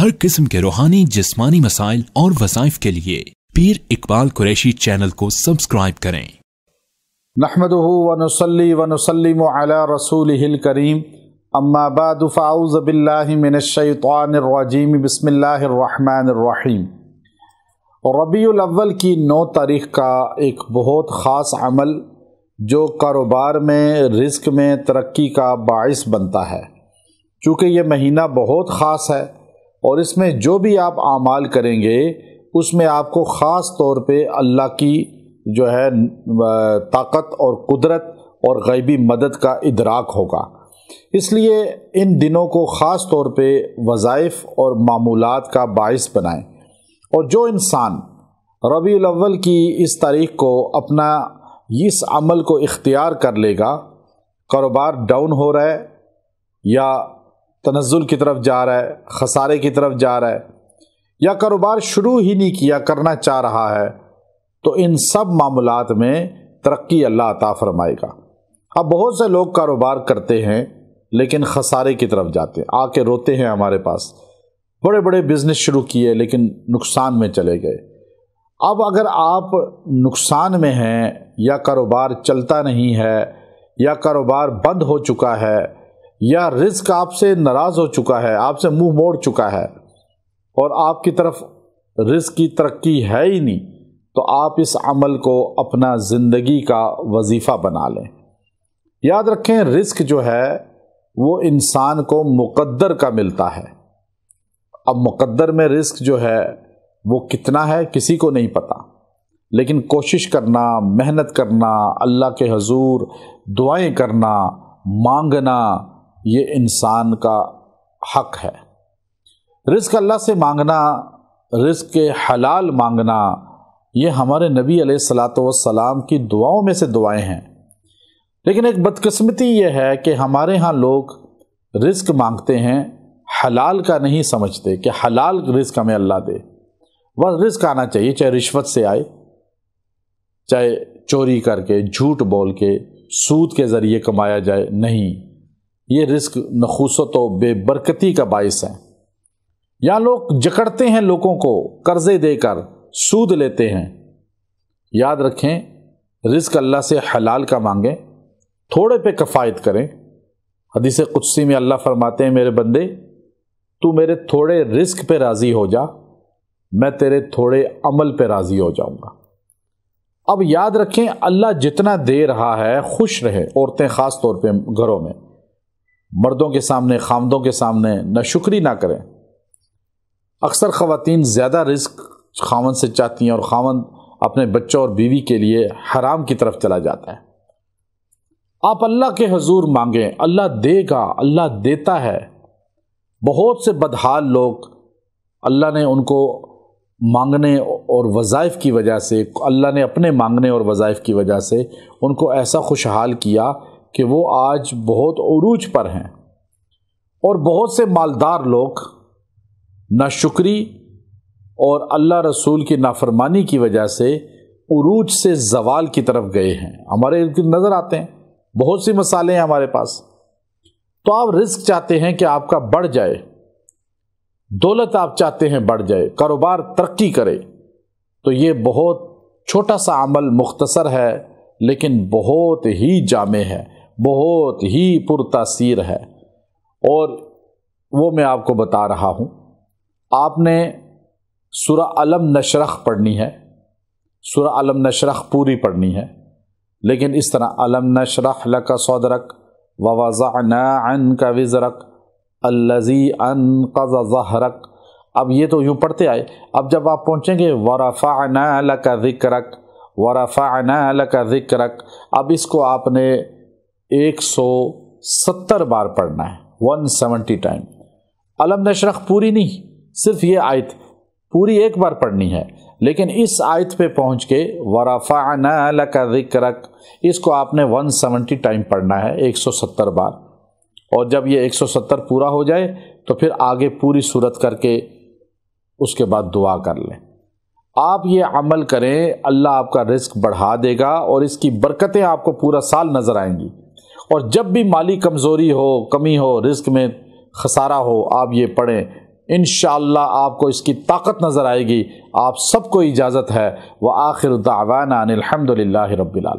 हर किस्म के रूहानी जिस्मानी मसाइल और वज़ाइफ के लिए पीर इकबाल कुरैशी चैनल को सब्सक्राइब करें। नहमदुहु व नुसल्ली व नुसल्लिमु अला रसूलिहिल करीम, अम्मा बादु फ़अऊज़ु बिल्लाहि मिनश शैतानिर रजीम, बिस्मिल्लाहिर रहमानिर रहीम। रबीउल अव्वल की 9 तारीख़ का एक बहुत ख़ास अमल जो कारोबार में रिस्क में तरक्की का बाइस बनता है। चूँकि ये महीना बहुत ख़ास है और इसमें जो भी आप आमाल करेंगे उसमें आपको ख़ास तौर पे अल्लाह की जो है ताकत और कुदरत और गैबी मदद का इदराक होगा। इसलिए इन दिनों को ख़ास तौर पे वज़ाइफ और मामूलात का बाइस बनाएं। और जो इंसान रबीउल अव्वल की इस तारीख़ को अपना इस अमल को इख्तियार कर लेगा, कारोबार डाउन हो रहा है या तनज़्ज़ुल की तरफ जा रहा है, खसारे की तरफ जा रहा है, या कारोबार शुरू ही नहीं किया करना चाह रहा है, तो इन सब मामलात में तरक्की अल्लाह अता फरमाएगा। अब बहुत से लोग कारोबार करते हैं लेकिन खसारे की तरफ जाते हैं, आके रोते हैं हमारे पास, बड़े बड़े बिजनेस शुरू किए लेकिन नुकसान में चले गए। अब अगर आप नुकसान में हैं या कारोबार चलता नहीं है या कारोबार बंद हो चुका है या रिस्क आपसे नाराज़ हो चुका है, आपसे मुंह मोड़ चुका है और आपकी तरफ रिस्क की तरक्की है ही नहीं, तो आप इस अमल को अपना ज़िंदगी का वजीफ़ा बना लें। याद रखें, रिस्क जो है वो इंसान को मुक़द्दर का मिलता है। अब मुक़द्दर में रिस्क जो है वो कितना है किसी को नहीं पता, लेकिन कोशिश करना, मेहनत करना, अल्लाह के हजूर दुआएं करना, मांगना, ये इंसान का हक है। रिस्क अल्लाह से मांगना, रिस्क के हलाल मांगना, ये हमारे नबी अलैहिस्सलातु वस्सलाम की दुआओं में से दुआएं हैं। लेकिन एक बदकिस्मती ये है कि हमारे यहाँ लोग रिस्क मांगते हैं, हलाल का नहीं समझते कि हलाल रिस्क हमें अल्लाह दे। बस रिस्क आना चाहिए, चाहे रिश्वत से आए, चाहे चोरी करके, झूठ बोल के, सूद के ज़रिए कमाया जाए, नहीं, ये रिस्क नखूसत व बेबरकती का बाइस है। यहाँ लोग जकड़ते हैं लोगों को, कर्जे देकर सूद लेते हैं। याद रखें, रिस्क अल्लाह से हलाल का मांगें, थोड़े पे कफ़ायत करें। हदीस कुदसी में अल्लाह फरमाते हैं, मेरे बंदे तू मेरे थोड़े रिस्क पे राज़ी हो जा, मैं तेरे थोड़े अमल पे राज़ी हो जाऊंगा। अब याद रखें, अल्लाह जितना दे रहा है खुश रहे। औरतें ख़ास तौर पे घरों में, मर्दों के सामने, खामदों के सामने नाशुक्री ना करें। अक्सर ख़वातीन ज़्यादा रिस्क खामन से चाहती हैं और खामन अपने बच्चों और बीवी के लिए हराम की तरफ चला जाता है। आप अल्लाह के हजूर मांगें, अल्लाह देगा, अल्लाह देता है। बहुत से बदहाल लोग, अल्लाह ने उनको मांगने और वज़ाइफ की वजह से, अल्लाह ने अपने मांगने और वज़ाइफ की वजह से उनको ऐसा खुशहाल किया कि वो आज बहुत उरूज पर हैं। और बहुत से मालदार लोग नाशुक्री और अल्लाह रसूल की नाफरमानी की वजह से उरूज से ज़वाल की तरफ गए हैं। हमारे इर्द गिर्द नज़र आते हैं, बहुत सी मसाले हैं हमारे पास। तो आप रिस्क चाहते हैं कि आपका बढ़ जाए, दौलत आप चाहते हैं बढ़ जाए, कारोबार तरक्की करे, तो ये बहुत छोटा सा अमल, मुख्तसर है लेकिन बहुत ही जामे है, बहुत ही पुरतासीर है। और वो मैं आपको बता रहा हूँ। आपने सूरह अलम नशरह पढ़नी है, सूरह अलम नशरह पूरी पढ़नी है, लेकिन इस तरह अलम नशरह लका सदरक व वज़अना अन्का विज़रक अल्लज़ी अनक़ज़ ज़हरक। अब ये तो यूँ पढ़ते आए। अब जब आप पहुँचेंगे वरफ़अना लका ज़िक्रक, वरफ़अना लका ज़िक्रक, अब इसको आपने 170 बार पढ़ना है, 170 टाइम। अलम नशरह पूरी नहीं, सिर्फ ये आयत पूरी एक बार पढ़नी है, लेकिन इस आयत पे पहुँच के वरफ़अना लका ज़िक्रक, इसको आपने 170 टाइम पढ़ना है, 170 बार। और जब ये 170 पूरा हो जाए तो फिर आगे पूरी सूरत करके उसके बाद दुआ कर लें। आप ये अमल करें, अल्लाह आपका रिस्क बढ़ा देगा और इसकी बरकतें आपको पूरा साल नज़र आएंगी। और जब भी माली कमज़ोरी हो, कमी हो, रिस्क में खसारा हो, आप ये पढ़ें, انشاءاللہ آپ کو اس کی طاقت نظر آئے گی۔ آپ سب کو اجازت ہے۔ وآخر دعوانا ان الحمد للہ رب العالمین۔